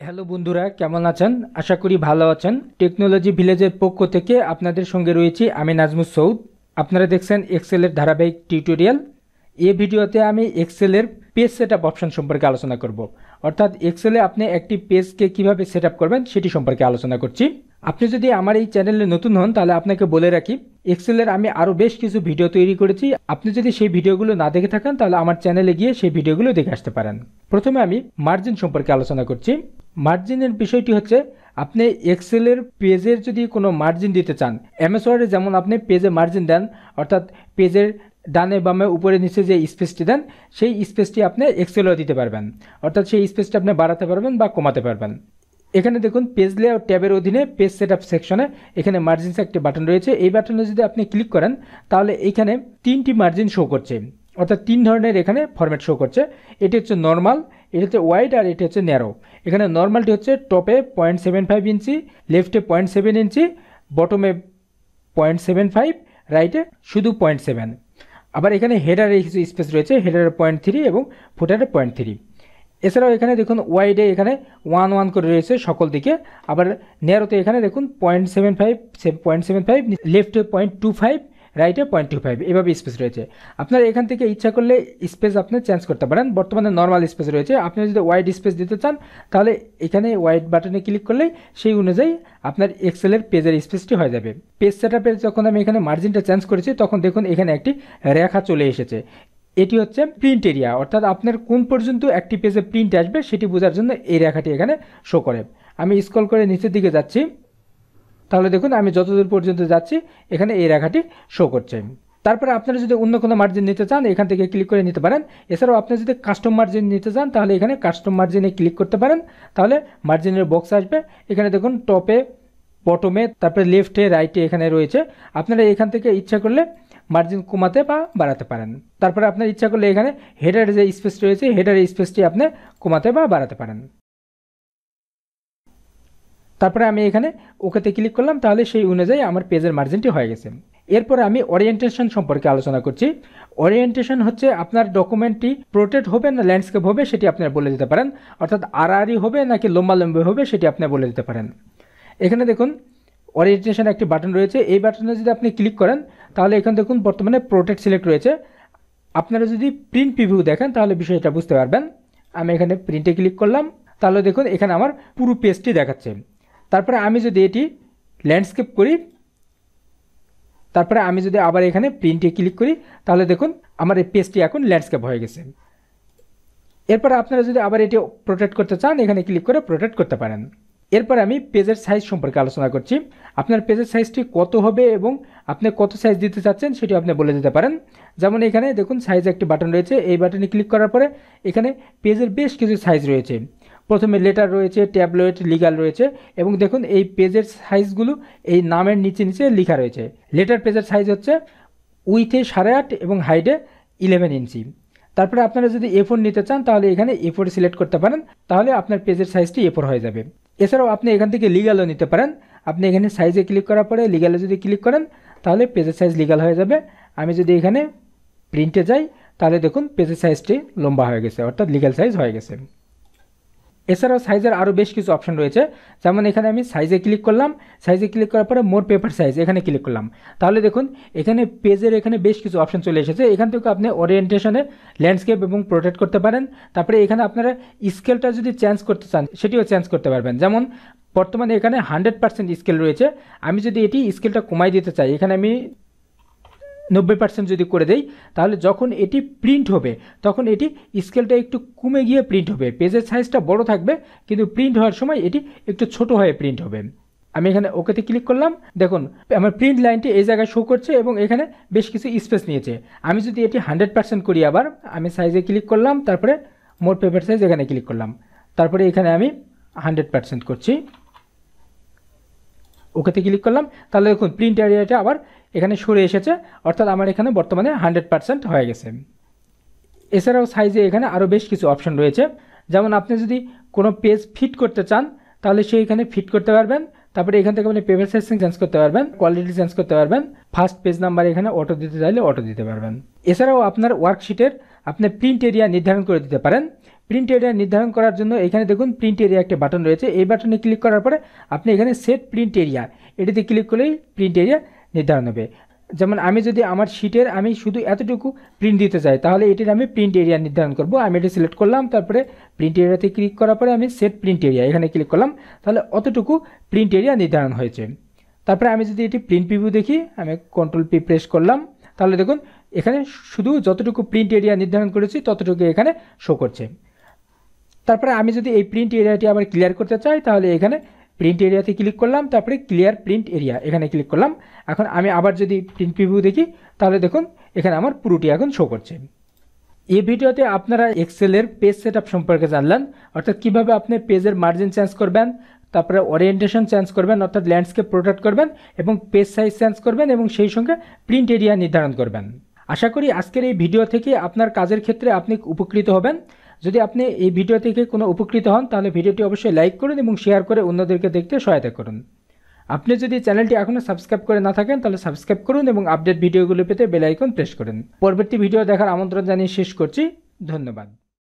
Hello বন্ধুরা, কেমন আছেন? আশা করি ভালো আছেন। টেকনোলজি ভিলেজের পক্ষ থেকে আপনাদের সঙ্গে রয়েছি আমি নাজমুস সৌদ। আপনারা দেখছেন এক্সেলের ধারাবাহিক টিউটোরিয়াল। এই ভিডিওতে আমি এক্সেলের পেজ সেটআপ অপশন সম্পর্কে আলোচনা করব, অর্থাৎ এক্সেলে আপনি একটি পেজকে কিভাবে সেটআপ করবেন সেটি সম্পর্কে আলোচনা করছি। আপনি যদি আমার এই চ্যানেলে নতুন হন তাহলে আপনাকে বলে রাখি, এক্সেলের আমি আরও বেশ কিছু ভিডিও তৈরি করেছি। আপনি যদি সেই ভিডিওগুলো না দেখে থাকেন তাহলে আমার চ্যানেলে গিয়ে সেই ভিডিওগুলো দেখে আসতে পারেন। প্রথমে আমি মার্জিন সম্পর্কে আলোচনা করছি। মার্জিনের বিষয়টি হচ্ছে, আপনি এক্সেলের পেজের যদি কোনো মার্জিন দিতে চান, এমএস ওয়ার্ডে যেমন আপনি পেজে মার্জিন দেন, অর্থাৎ পেজের ডানে বামে উপরে নিচে যে স্পেসটি দেন সেই স্পেসটি আপনি এক্সেলেও দিতে পারবেন, অর্থাৎ সেই স্পেসটি আপনি বাড়াতে পারবেন বা কমাতে পারবেন। এখানে দেখুন পেজ লেআউট ট্যাবের অধীনে পেজ সেটআপ সেকশনে এখানে মার্জিনস একটি বাটন রয়েছে। এই বাটনে যদি আপনি ক্লিক করেন তাহলে এখানে তিনটি মার্জিন শো করছে, অর্থাৎ তিন ধরনের এখানে ফরম্যাট শো করছে। এটি হচ্ছে নর্মাল, এটি হচ্ছে ওয়াইড, আর এটি হচ্ছে ন্যারো। এখানে নর্মালটি হচ্ছে টপে 0.75 ইঞ্চি, লেফটে 0.7 ইঞ্চি, বটমে 0.75, রাইটে শুধু 0.7। আবার এখানে হেডারে কিছু স্পেস রয়েছে, হেডারে 0.3 এবং ফুটারে 0.3। এছাড়াও এখানে দেখুন ওয়াইডে এখানে 1 করে রয়েছে সকল দিকে। আবার ন্যারোতে এখানে দেখুন 0.75, লেফটে 0.25, রাইটে 0.25, এভাবে স্পেস রয়েছে। আপনারা এখান থেকে ইচ্ছা করলে স্পেস আপনি চেঞ্জ করতে পারেন। বর্তমানে নর্মাল স্পেস রয়েছে, আপনি যদি ওয়াইড স্পেস দিতে চান তাহলে এখানে ওয়াইড বাটনে ক্লিক করলেই সেই অনুযায়ী আপনার এক্সেলের পেজের স্পেসটি হয়ে যাবে। পেজ সেটআপের যখন আমি এখানে মার্জিনটা চেঞ্জ করেছি তখন দেখুন এখানে একটি রেখা চলে এসেছে। এটি হচ্ছে প্রিন্ট এরিয়া, অর্থাৎ আপনার কোন পর্যন্ত একটি পেজে প্রিন্ট আসবে সেটি বোঝার জন্য এই রেখাটি এখানে শো করে। আমি স্ক্রল করে নিচের দিকে যাচ্ছি, তাহলে দেখুন আমি যতদূর পর্যন্ত যাচ্ছি এখানে এই রেখাটি শো করছে। তারপরে আপনারা যদি অন্য কোনো মার্জিন নিতে চান এখান থেকে ক্লিক করে নিতে পারেন। এছাড়াও আপনি যদি কাস্টম মার্জিন নিতে চান তাহলে এখানে কাস্টম মার্জিনে ক্লিক করতে পারেন, তাহলে মার্জিনের বক্স আসবে। এখানে দেখুন টপে, বটমে, তারপরে লেফটে, রাইটে এখানে রয়েছে। আপনারা এখান থেকে ইচ্ছা করলে মার্জিন কমাতে বা বাড়াতে পারেন। তারপরে আপনার ইচ্ছা করলে এখানে হেডার যে স্পেস রয়েছে হেডারের স্পেসটি আপনি কমাতে বা বাড়াতে পারেন। তারপরে আমি এখানে ওকেতে ক্লিক করলাম, তাহলে সেই অনুযায়ী আমার পেজের মার্জিনটি হয়ে গেছে। এরপরে আমি ওরিয়েন্টেশন সম্পর্কে আলোচনা করছি। ওরিয়েন্টেশন হচ্ছে আপনার ডকুমেন্টটি প্রোটেক্ট হবে না ল্যান্ডস্কেপ হবে সেটি আপনারা বলে দিতে পারেন, অর্থাৎ আড়াআড়ি হবে নাকি লম্বালম্বি হবে সেটি আপনি বলে দিতে পারেন। এখানে দেখুন ওরিয়েন্টেশন একটি বাটন রয়েছে, এই বাটনে যদি আপনি ক্লিক করেন তাহলে এখানে দেখুন বর্তমানে প্রোটেক্ট সিলেক্ট রয়েছে। আপনারা যদি প্রিন্ট প্রিভিউ দেখেন তাহলে বিষয়টা বুঝতে পারবেন। আমি এখানে প্রিন্টে ক্লিক করলাম, তাহলে দেখুন এখানে আমার পুরো পেজটি দেখাচ্ছে। তারপরে আমি যদি এটি ল্যান্ডস্কেপ করি, তারপরে আমি যদি আবার এখানে প্রিন্টে ক্লিক করি তাহলে দেখুন আমার এই পেজটি এখন ল্যান্ডস্কেপ হয়ে গেছে। এরপরে আপনারা যদি আবার এটি প্রোটেক্ট করতে চান এখানে ক্লিক করে প্রোটেক্ট করতে পারেন। এরপর আমি পেজের সাইজ সম্পর্কে আলোচনা করছি। আপনার পেজের সাইজটি কত হবে এবং আপনি কত সাইজ দিতে চাচ্ছেন সেটি আপনি বলে দিতে পারেন। যেমন এখানে দেখুন সাইজ একটি বাটন রয়েছে, এই বাটনে ক্লিক করার পরে এখানে পেজের বেশ কিছু সাইজ রয়েছে। প্রথমে লেটার রয়েছে, ট্যাবলেট, লিগাল রয়েছে এবং দেখুন এই পেজের সাইজগুলো এই নামের নিচে নিচে লেখা রয়েছে। লেটার পেজের সাইজ হচ্ছে উইথে 8.5 এবং হাইটে 11 ইঞ্চি। তারপরে আপনারা যদি A4 নিতে চান তাহলে এখানে A4 সিলেক্ট করতে পারেন, তাহলে আপনার পেজের সাইজটি A4 হয়ে যাবে। এছাড়াও আপনি এখান থেকে লিগালও নিতে পারেন। আপনি এখানে সাইজে ক্লিক করার পরে লিগালে যদি ক্লিক করেন তাহলে পেজের সাইজ লিগাল হয়ে যাবে। আমি যদি এখানে প্রিন্টে যাই তাহলে দেখুন পেজের সাইজটি লম্বা হয়ে গেছে, অর্থাৎ লিগাল সাইজ হয়ে গেছে। এছাড়াও সাইজের আরও বেশ কিছু অপশন রয়েছে, যেমন এখানে আমি সাইজে ক্লিক করলাম, সাইজে ক্লিক করার পরে মোর পেপার সাইজ এখানে ক্লিক করলাম, তাহলে দেখুন এখানে পেজের এখানে বেশ কিছু অপশন চলে এসেছে। এখান থেকে আপনি ওরিয়েন্টেশনে ল্যান্ডস্কেপ এবং প্রোটেক্ট করতে পারেন। তারপরে এখানে আপনারা স্কেলটা যদি চেঞ্জ করতে চান সেটিও চেঞ্জ করতে পারবেন। যেমন বর্তমানে এখানে 100% স্কেল রয়েছে, আমি যদি এটি স্কেলটা কমাই দিতে চাই এখানে আমি 90% যদি করে দেই তাহলে যখন এটি প্রিন্ট হবে তখন এটি স্কেলটা একটু কমে গিয়ে প্রিন্ট হবে। পেজের সাইজটা বড় থাকবে কিন্তু প্রিন্ট হওয়ার সময় এটি একটু ছোট হয়ে প্রিন্ট হবে। আমি এখানে ওকেতে ক্লিক করলাম, দেখুন আমার প্রিন্ট লাইনটি এই জায়গায় শো করছে এবং এখানে বেশ কিছু স্পেস নিয়েছে। আমি যদি এটি 100% করি, আবার আমি সাইজে ক্লিক করলাম, তারপরে মোর পেপার সাইজ এখানে ক্লিক করলাম, তারপরে এখানে আমি 100% করছি, ওকেতে ক্লিক করলাম, তাহলে দেখুন প্রিন্ট এরিয়াটা আবার এখানে সরে এসেছে, অর্থাৎ আমার এখানে বর্তমানে 100% হয়ে গেছে। এছাড়াও সাইজে এখানে আরও বেশ কিছু অপশন রয়েছে, যেমন আপনি যদি কোনো পেজ ফিট করতে চান তাহলে সেইখানে ফিট করতে পারবেন। তারপরে এখান থেকে আপনি পেপার সাইজ চেঞ্জ করতে পারবেন, কোয়ালিটি চেঞ্জ করতে পারবেন, ফার্স্ট পেজ নাম্বার এখানে অটো দিতে চাইলে অটো দিতে পারবেন। এছাড়াও আপনার ওয়ার্কশিটের আপনি প্রিন্ট এরিয়া নির্ধারণ করে দিতে পারেন। প্রিন্ট এরিয়া নির্ধারণ করার জন্য এখানে দেখুন প্রিন্ট এরিয়া একটা বাটন রয়েছে। এই বাটনে ক্লিক করার পরে আপনি এখানে সেট প্রিন্ট এরিয়া এটিতে ক্লিক করলেই প্রিন্ট এরিয়া নির্ধারণ হবে। যেমন আমি যদি আমার শিটের আমি শুধু এতটুকু প্রিন্ট দিতে চাই, তাহলে এটির আমি প্রিন্ট এরিয়া নির্ধারণ করব। আমি এটি সিলেক্ট করলাম, তারপরে প্রিন্ট এরিয়াতে ক্লিক করার পরে আমি সেট প্রিন্ট এরিয়া এখানে ক্লিক করলাম, তাহলে অতটুকু প্রিন্ট এরিয়া নির্ধারণ হয়েছে। তারপরে আমি যদি এটি প্রিন্ট প্রিভিউ দেখি, আমি Ctrl+P প্রেস করলাম, তাহলে দেখুন এখানে শুধু যতটুকু প্রিন্ট এরিয়া নির্ধারণ করেছি ততটুকু এখানে শো করছে। তারপরে আমি যদি এই প্রিন্ট এরিয়াটি আবার ক্লিয়ার করতে চাই, তাহলে এখানে প্রিন্ট এরিয়াতে ক্লিক করলাম, তারপরে ক্লিয়ার প্রিন্ট এরিয়া এখানে ক্লিক করলাম। এখন আমি আবার যদি প্রিন্ট প্রিভিউ দেখি, তাহলে দেখুন এখানে আমার পুরোটি এখন শো করছে। এই ভিডিওতে আপনারা এক্সেলের পেজ সেটআপ সম্পর্কে জানলেন, অর্থাৎ কিভাবে আপনি পেজের মার্জিন চেঞ্জ করবেন, তারপরে ওরিয়েন্টেশন চেঞ্জ করবেন অর্থাৎ ল্যান্ডস্কেপ রোটেট করবেন, এবং পেজ সাইজ চেঞ্জ করবেন, এবং সেই সঙ্গে প্রিন্ট এরিয়া নির্ধারণ করবেন। আশা করি আজকের এই ভিডিও থেকে আপনার কাজের ক্ষেত্রে আপনি উপকৃত হবেন। যদি আপনি এই ভিডিও থেকে কোনো উপকৃত হন, তাহলে ভিডিওটি অবশ্যই লাইক করুন এবং শেয়ার করে অন্যদেরকে দেখতে সহায়তা করুন। আপনি যদি চ্যানেলটি এখনও সাবস্ক্রাইব করে না থাকেন, তাহলে সাবস্ক্রাইব করুন এবং আপডেট ভিডিওগুলো পেতে বেল আইকন প্রেস করুন। পরবর্তী ভিডিও দেখার আমন্ত্রণ জানিয়ে শেষ করছি। ধন্যবাদ।